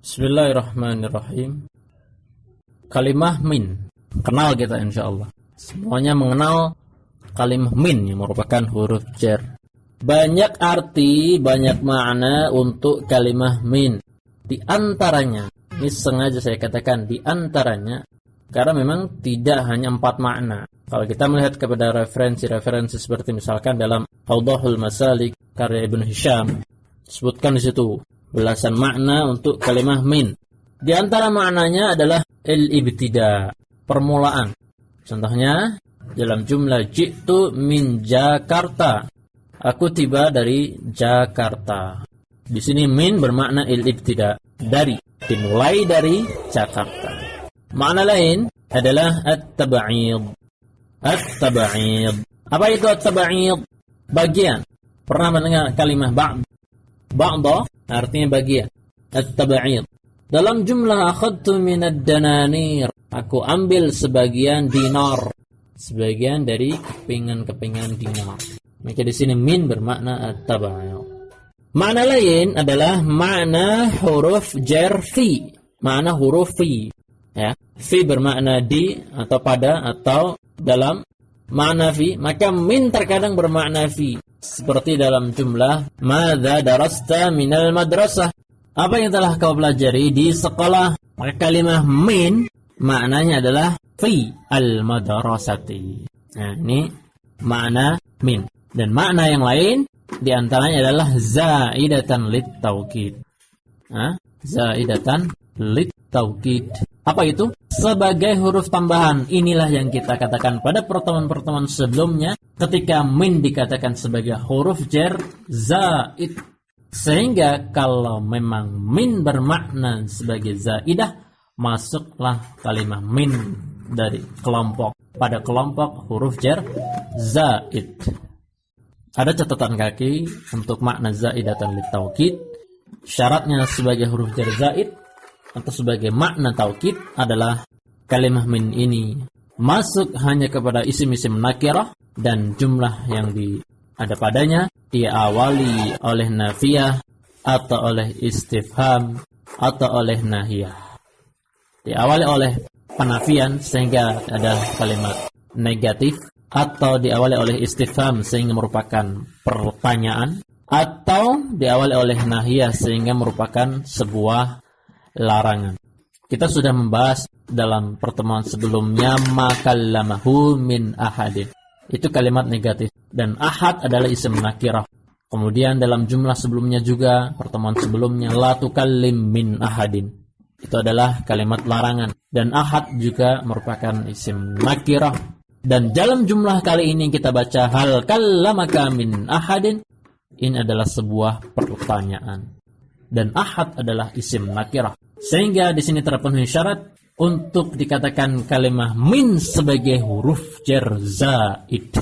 Bismillahirrahmanirrahim. Kalimah min, kenal kita insyaallah. Semuanya mengenal kalimah min yang merupakan huruf jar. Banyak arti, banyak makna untuk kalimah min. Di antaranya, ini sengaja saya katakan di antaranya, karena memang tidak hanya 4 makna. Kalau kita melihat kepada referensi-referensi seperti misalkan dalam Awdahul Masalik karya Ibnu Hisham, disebutkan di situ belasan makna untuk kalimah min. Di antara maknanya adalah al-ibtida, permulaan. Contohnya dalam jumlah ji'tu min Jakarta, aku tiba dari Jakarta. Di sini min bermakna al-ibtida, dari, dimulai dari Jakarta. Makna lain adalah at-tab'id. At-tab'id. Apa itu at-tab'id? Bagian. Pernah mendengar kalimah ba'da? Artinya bagian. At-tab'id. Dalam jumlah akhadtu minad dananir, aku ambil sebagian dinar. Sebagian dari kepingan-kepingan dinar. Maka di sini min bermakna at-tab'id. Makna lain adalah makna huruf jar fi. Makna huruf fi. Ya, fi bermakna di atau pada atau dalam makna fi, maka min terkadang bermakna fi. Seperti dalam jumlah madza darasta minal madrasah, apa yang telah kau pelajari di sekolah. Maka kalimah min maknanya adalah fi al-madrasati. Nah, ini makna min. Dan makna yang lain di antaranya adalah zaidatan lit-taukid. Zaidatan lit-taukid. Apa itu? Sebagai huruf tambahan. Inilah yang kita katakan pada pertemuan-pertemuan sebelumnya ketika min dikatakan sebagai huruf jar zaid. Sehingga kalau memang min bermakna sebagai zaidah, masuklah kalimah min dari kelompok pada kelompok huruf jar zaid. Ada catatan kaki untuk makna zaidatan lit-taukid. Syaratnya sebagai huruf jar zaid atau sebagai makna taukid adalah kalimah min ini masuk hanya kepada isim-isim nakirah dan jumlah yang ada padanya diawali oleh nafiyah atau oleh istifham atau oleh nahiyah. Diawali oleh penafian sehingga ada kalimat negatif, atau diawali oleh istifham sehingga merupakan pertanyaan, atau diawali oleh nahiyah sehingga merupakan sebuah larangan. Kita sudah membahas dalam pertemuan sebelumnya makallamahu min ahadin. Itu kalimat negatif. Dan ahad adalah isim nakirah. Kemudian dalam jumlah sebelumnya juga, pertemuan sebelumnya, la tukallim min ahadin. Itu adalah kalimat larangan. Dan ahad juga merupakan isim nakirah. Dan dalam jumlah kali ini kita baca hal kallamaka min ahadin. Ini adalah sebuah pertanyaan. Dan ahad adalah isim nakirah. Sehingga di sini terpenuhi syarat untuk dikatakan kalimah min sebagai huruf jar zaid.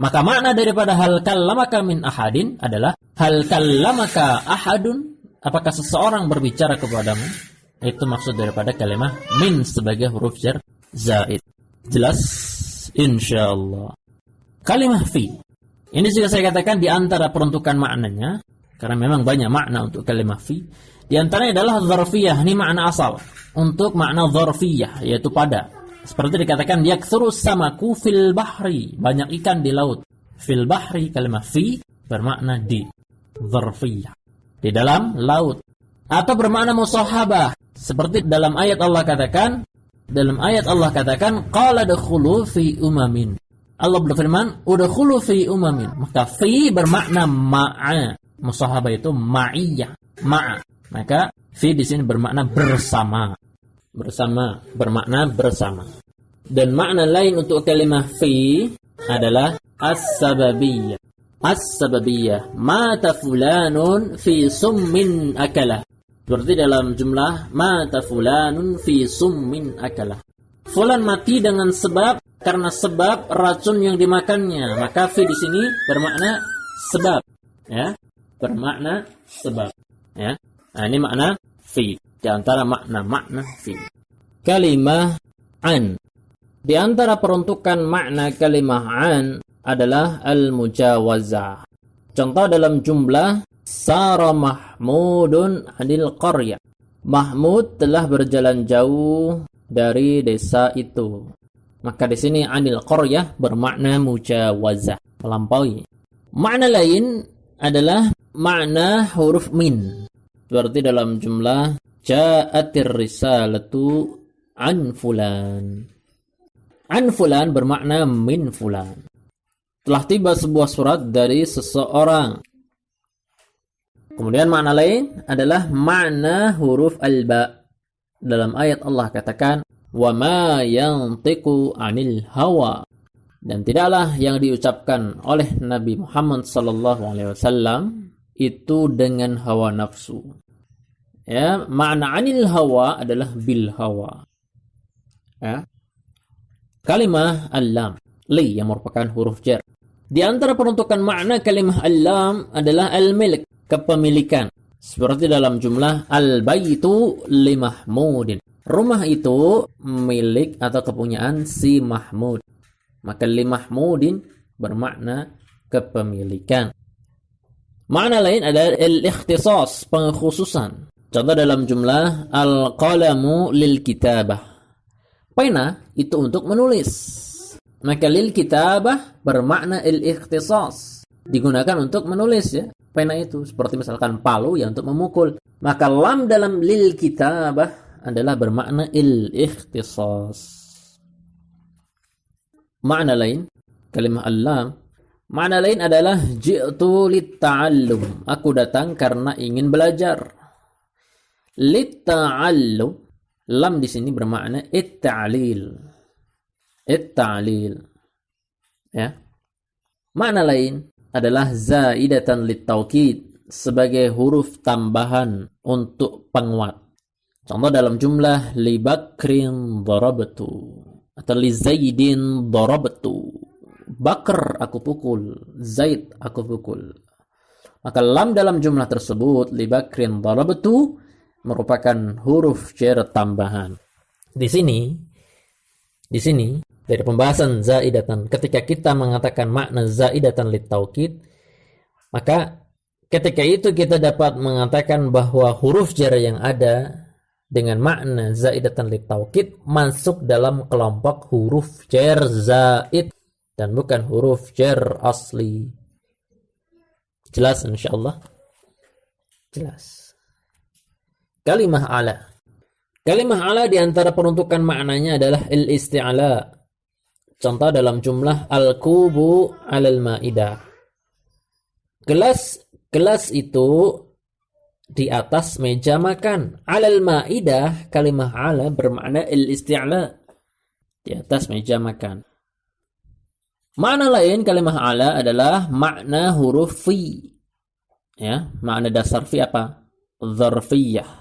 Maka makna daripada hal kallamaka min ahadin adalah hal kallamaka ahadun, apakah seseorang berbicara kepadamu? Itu maksud daripada kalimah min sebagai huruf jar zaid. Jelas? Insyaallah. Kalimah fi. Ini juga saya katakan di antara peruntukan maknanya, karena memang banyak makna untuk kalimah fi. Di antaranya adalah dzarfiyah, ini makna asal. Untuk makna dzarfiyah, yaitu pada. Seperti dikatakan yaktsuru samaku fil bahri, banyak ikan di laut. Fil bahri, kalimah fi bermakna di. Dzarfiyah, di dalam laut. Atau bermakna musahabah, seperti dalam ayat Allah katakan qala dakhulu fi umamin. Allah berfirman udkhulu fi umamin. Maka fi bermakna ma'a. Musahabah itu ma'iyah, ma'a. Maka fi di sini bermakna bersama. Bersama bermakna bersama. Dan makna lain untuk kalimah fi adalah as-sababiyah. As-sababiyah, mata fulanun fi summin akalah. Seperti dalam jumlah mata fulanun fi summin akalah. Fulan mati dengan sebab, karena sebab racun yang dimakannya. Maka fi di sini bermakna sebab, ya. Bermakna sebab, ya. Nah, ini makna fi. Di antara makna fi. Kalimah an. Di antara peruntukan makna kalimah an adalah al-mujawazah. Contoh dalam jumlah Sara Mahmudun anil qaryah. Mahmud telah berjalan jauh dari desa itu. Maka di sini anil qaryah bermakna mujawazah, melampaui. Makna lain adalah makna huruf min. Seperti dalam jumlah ja'atir risalatu an fulan. An fulan bermakna min fulan. Telah tiba sebuah surat dari seseorang. Kemudian makna lain adalah makna huruf al-ba. Dalam ayat Allah katakan, "Wa ma yantiqu 'anil hawa." Dan tidaklah yang diucapkan oleh Nabi Muhammad sallallahu alaihi wasallam itu dengan hawa nafsu. Ya, makna 'anil hawa adalah bil hawa. Ya. Kalimah al-lam, li yang merupakan huruf jar. Di antara peruntukan makna kalimah al-lam adalah al-milk, kepemilikan. Seperti dalam jumlah al-baitu li Mahmudin. Rumah itu milik atau kepunyaan si Mahmud. Maka li Mahmudin bermakna kepemilikan. Makna lain adalah al-ikhtisas, pengkhususan. Contoh dalam jumlah al-qalamu lil kitabah. Pena itu untuk menulis. Maka lil kitabah bermakna al-ikhtisas. Digunakan untuk menulis ya. Pena itu seperti misalkan palu ya untuk memukul. Maka lam dalam lil kitabah adalah bermakna al-ikhtisas. Makna lain kalimah al-lam, makna lain adalah ji'tu lit-ta'allum. Aku datang karena ingin belajar. Lit-ta'allum, lam di sini bermakna it-ta'lil. It-ta'lil. Ya. Makna lain adalah zaidatan lit-taukid, sebagai huruf tambahan untuk penguat. Contoh dalam jumlah li Bakrin darabtu atau li Zaidin darabtu. Bakr aku pukul, Zaid aku pukul. Maka lam dalam jumlah tersebut li Bakrin darabtu merupakan huruf jar tambahan. Di sini dari pembahasan zaidatan, ketika kita mengatakan makna zaidatan lit-taukid, maka ketika itu kita dapat mengatakan bahwa huruf jar yang ada dengan makna zaidatan lit-taukid masuk dalam kelompok huruf jar zaid dan bukan huruf jar asli. Jelas insyaallah? Jelas. Kalimah ala. Kalimah ala di antara peruntukan maknanya adalah al-isti'la. Contoh dalam jumlah al-kubu 'alal ma'idah. Gelas itu di atas meja makan. 'Alal ma'idah, kalimah ala bermakna al-isti'la. Di atas meja makan. Makna lain kalimah ala adalah makna huruf fi. Ya, makna dasar fi apa? Dzarfiyah.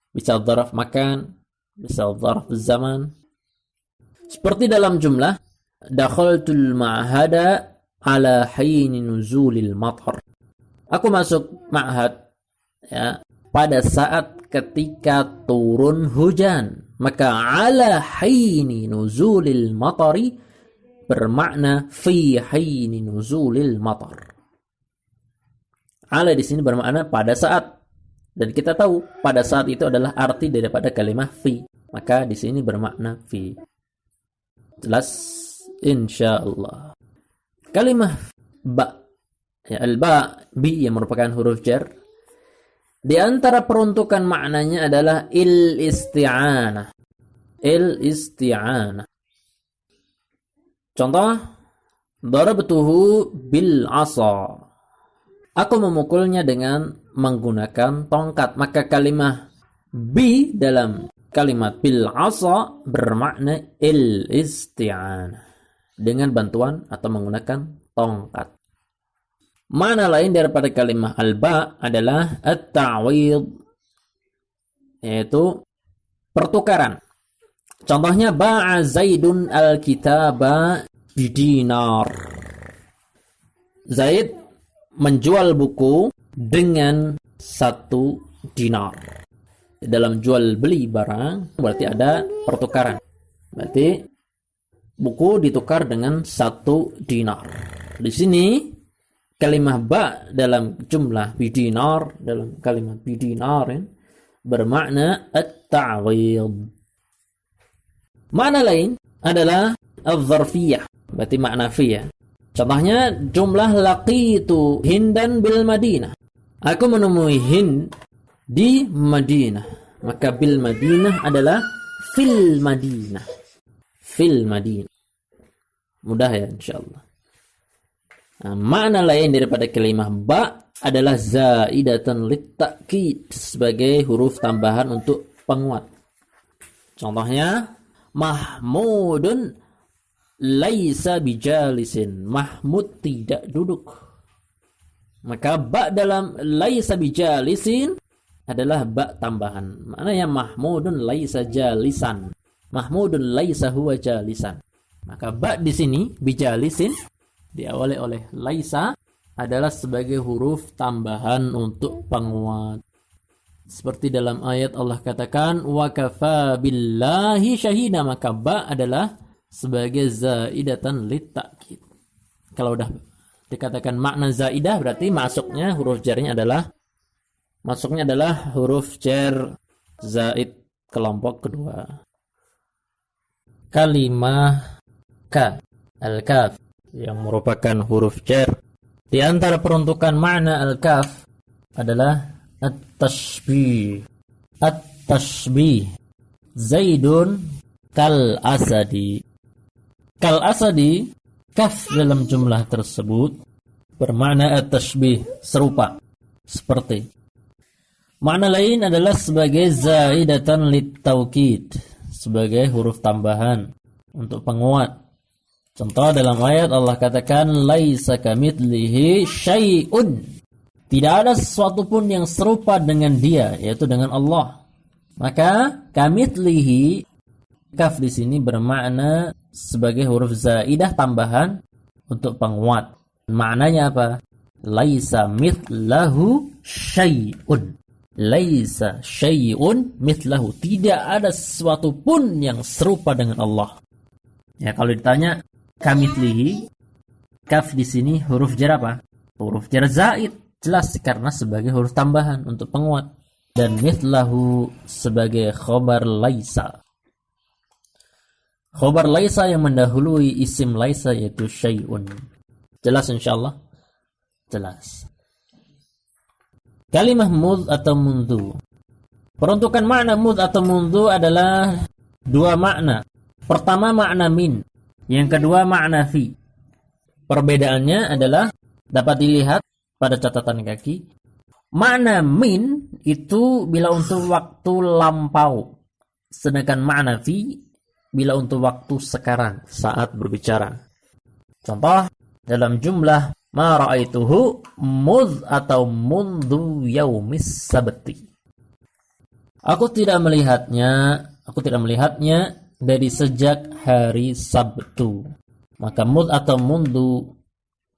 Bisa dzaraf makan, bisa dzaraf zaman. Seperti dalam jumlah dakhaltul ma'hada ala hayni nuzulil matar. Aku masuk ma'had ya pada saat ketika turun hujan. Maka ala hayni nuzulil matari bermakna fi hayni nuzulil matar. Ala di sini bermakna pada saat, dan kita tahu pada saat itu adalah arti daripada kalimah fi. Maka di sini bermakna fi. Jelas insyaallah. Kalimah ba, ya, al-ba, bi yang merupakan huruf jar. Di antara peruntukan maknanya adalah il-isti'anah. Il-isti'anah. Contoh, darabtuhu bil 'asa. Aku memukulnya dengan menggunakan tongkat. Maka kalimah bi dalam kalimat bil 'asa bermakna il-isti'anah, dengan bantuan atau menggunakan tongkat. Makna lain daripada kalimah al-ba adalah at-ta'wid, yaitu pertukaran. Contohnya ba'a Zaidun al-kitaba bidinar. Zaid menjual buku dengan 1 dinar. Dalam jual beli barang berarti ada pertukaran. Berarti buku ditukar dengan 1 dinar. Di sini kalimah ba dalam jumlah bidinar, dalam kalimat bidinarin bermakna at-ta'wid. Makna lain adalah al-zarfiyah, berarti makna fi ya. Contohnya jumlah laqitu Hindan bil Madinah. Aku menemui Hind di Madinah. Maka bil Madinah adalah fil Madinah. Fil Madinah. Mudah ya insyaallah. Nah, makna lain daripada kalimah ba adalah zaidatan litta'kid, sebagai huruf tambahan untuk penguat. Contohnya Mahmudun laisa bijalisin. Mahmud tidak duduk. Maka ba dalam laisa bijalisin adalah ba tambahan. Maknanya Mahmudun laisa jalisan. Mahmudun laisa huwa jalisan. Maka ba di sini bijalisin diawali oleh laisa adalah sebagai huruf tambahan untuk penguat. Seperti dalam ayat Allah katakan wa kafa billahi syahida, maka ba adalah sebagai zaidatan litta'kid. Kalau udah dikatakan makna zaidah berarti masuknya huruf jarnya adalah huruf jar zaid kelompok kedua. Kalimah ka, al-kaf, yang merupakan huruf jar. Di antara peruntukan makna al-kaf adalah at-tashbih. At-tashbih. Zaidun kal asadi. Kal asadi, kaf dalam jumlah tersebut bermakna at-tashbih, serupa, seperti. Makna lain adalah sebagai zaidatan lit-taukid, sebagai huruf tambahan untuk penguat. Contoh dalam ayat Allah katakan laisa kamitslihi syai'un. Tidak ada sesuatu pun yang serupa dengan dia, yaitu dengan Allah. Maka kamitslihi, kaf di sini bermakna sebagai huruf zaidah tambahan untuk penguat. Maknanya apa? Laisa mithlahu syai'un. Laisa syai'un mithlahu. Tidak ada sesuatu pun yang serupa dengan Allah. Ya, kalau ditanya kamitslihi, kaf di sini huruf jar apa? Huruf jar zaid. Jelas karena sebagai huruf tambahan untuk penguat. Dan mithlahu sebagai khobar laisa. Khobar laisa yang mendahului isim laisa yaitu syai'un. Jelas insyaallah? Jelas. Kalimah mudh atau mundu. Peruntukan makna mudh atau mundu adalah dua makna. Pertama makna min, yang kedua makna fi. Perbedaannya adalah dapat dilihat pada catatan kaki. Makna min itu bila untuk waktu lampau, sedangkan makna fi bila untuk waktu sekarang saat berbicara. Contoh dalam jumlah ma ra'aituhu mudh atau mundu yaumis sabti. Aku tidak melihatnya dari sejak hari Sabtu. Maka mudh atau mundu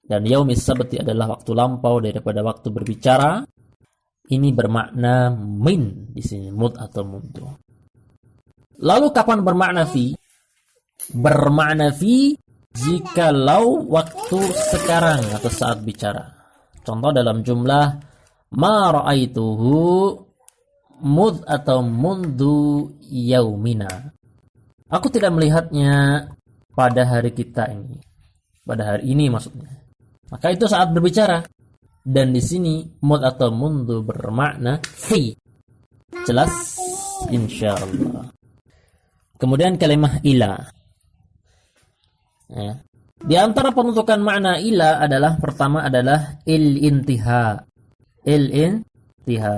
dan yaumis sabti adalah waktu lampau daripada waktu berbicara. Ini bermakna min di sini, mudh atau mundu. Lalu kapan bermakna fi? Bermakna fi jikalau waktu sekarang atau saat bicara. Contoh dalam jumlah ma ra'aituhu mudh atau mundu yaumina. Aku tidak melihatnya pada hari kita ini. Pada hari ini maksudnya. Maka itu saat berbicara. Dan di sini mudh atau mundu bermakna fi. Jelas? Insyaallah. Kemudian kalimah ila. Ya. Di antara penentukan makna ila adalah pertama adalah il-intiha. Il-intiha.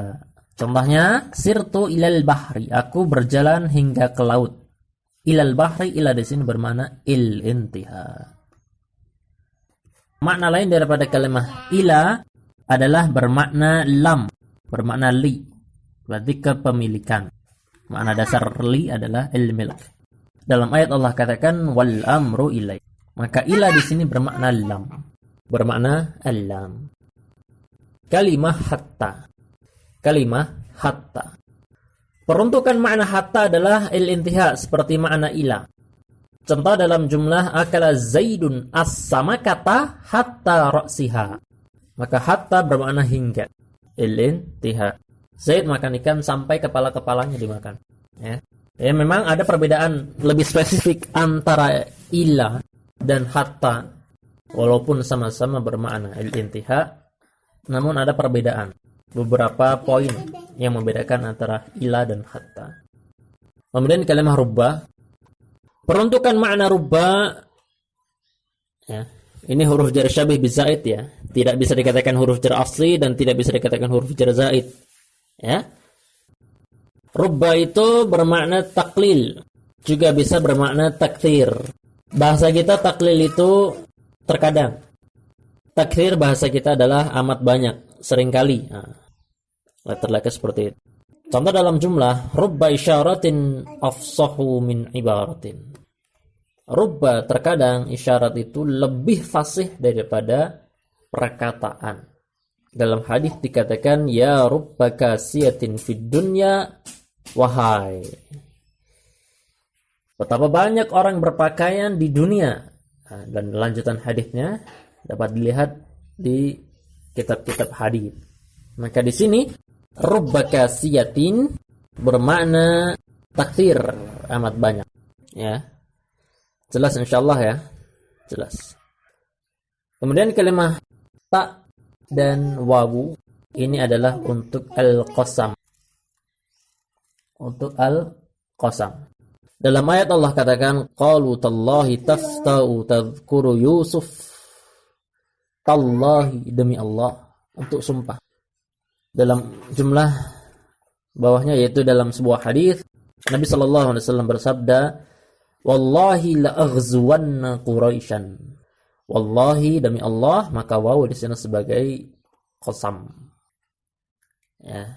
Contohnya sirtu ilal bahri. Aku berjalan hingga ke laut. Ilal bahri, ila di sini bermakna il-intiha. Makna lain daripada kalimat ila adalah bermakna lam, bermakna li, berarti kepemilikan. Makna dasar li adalah il-milk. Dalam ayat Allah katakan wal amru ilai. Maka ila di sini bermakna lam, bermakna al-lam. Kalimah hatta. Kalimah hatta. Peruntukan makna hatta adalah il-intiha seperti makna ila. Contoh dalam jumlah akala Zaidun as-samakata hatta ra'siha. Maka hatta bermakna hingga. Al-intiha. Zaid makan ikan sampai kepala-kepalanya dimakan. Ya. Ya, memang ada perbedaan lebih spesifik antara ila dan hatta, walaupun sama-sama bermakna al-intiha, namun ada perbedaan. Beberapa poin yang membedakan antara ila dan hatta. Kemudian kalimat rubba. Peruntukan makna rubba, ya, ini huruf jar syabih bizaid ya. Tidak bisa dikatakan huruf jar asli dan tidak bisa dikatakan huruf jar zaid. Ya. Rubba itu bermakna taklil, juga bisa bermakna takthir. Bahasa kita taklil itu terkadang. Takthir bahasa kita adalah amat banyak, seringkali. Nah, letter seperti itu. Contoh dalam jumlah, rubba isyaratin afsahu min ibaratin. Rubba terkadang isyarat itu lebih fasih daripada perkataan. Dalam hadis dikatakan ya rubba kasiyatin fid dunya, wahai betapa banyak orang berpakaian di dunia. Nah, dan lanjutan hadisnya dapat dilihat di kitab-kitab hadis. Maka di sini rubba kasiyatin bermakna takthir, amat banyak. Ya. Jelas insyaallah ya. Jelas. Kemudian kalimat ta dan wawu ini adalah untuk al-qasam. Untuk al-qasam. Dalam ayat Allah katakan qalu tallahi taftau tadhkuru Yusuf. Tallahi, demi Allah, untuk sumpah. Dalam jumlah bawahnya yaitu dalam sebuah hadis Nabi sallallahu alaihi wasallam bersabda, wallahi la aghzuwanna Quraisyan. Wallahi, demi Allah, maka wawu di sini sebagai qasam. Ya.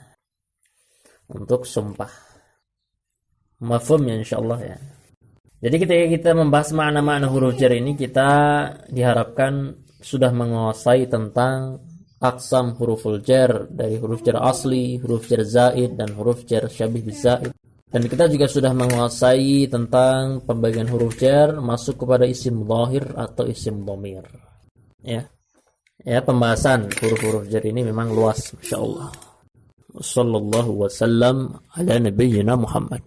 Untuk sumpah. Mafhum ya insyaallah ya. Jadi ketika kita membahas makna-makna huruf jar ini, kita diharapkan sudah menguasai tentang aqsam huruful jar, dari huruf jar asli, huruf jar zaid, dan huruf jar syabih bizaid. Dan kita juga sudah menguasai tentang pembagian huruf jar masuk kepada isim zahir atau isim dhamir. Ya. Ya, pembahasan huruf-huruf jar ini memang luas, masyaallah. Wassallallahu wasallam ala nabiyyina Muhammad.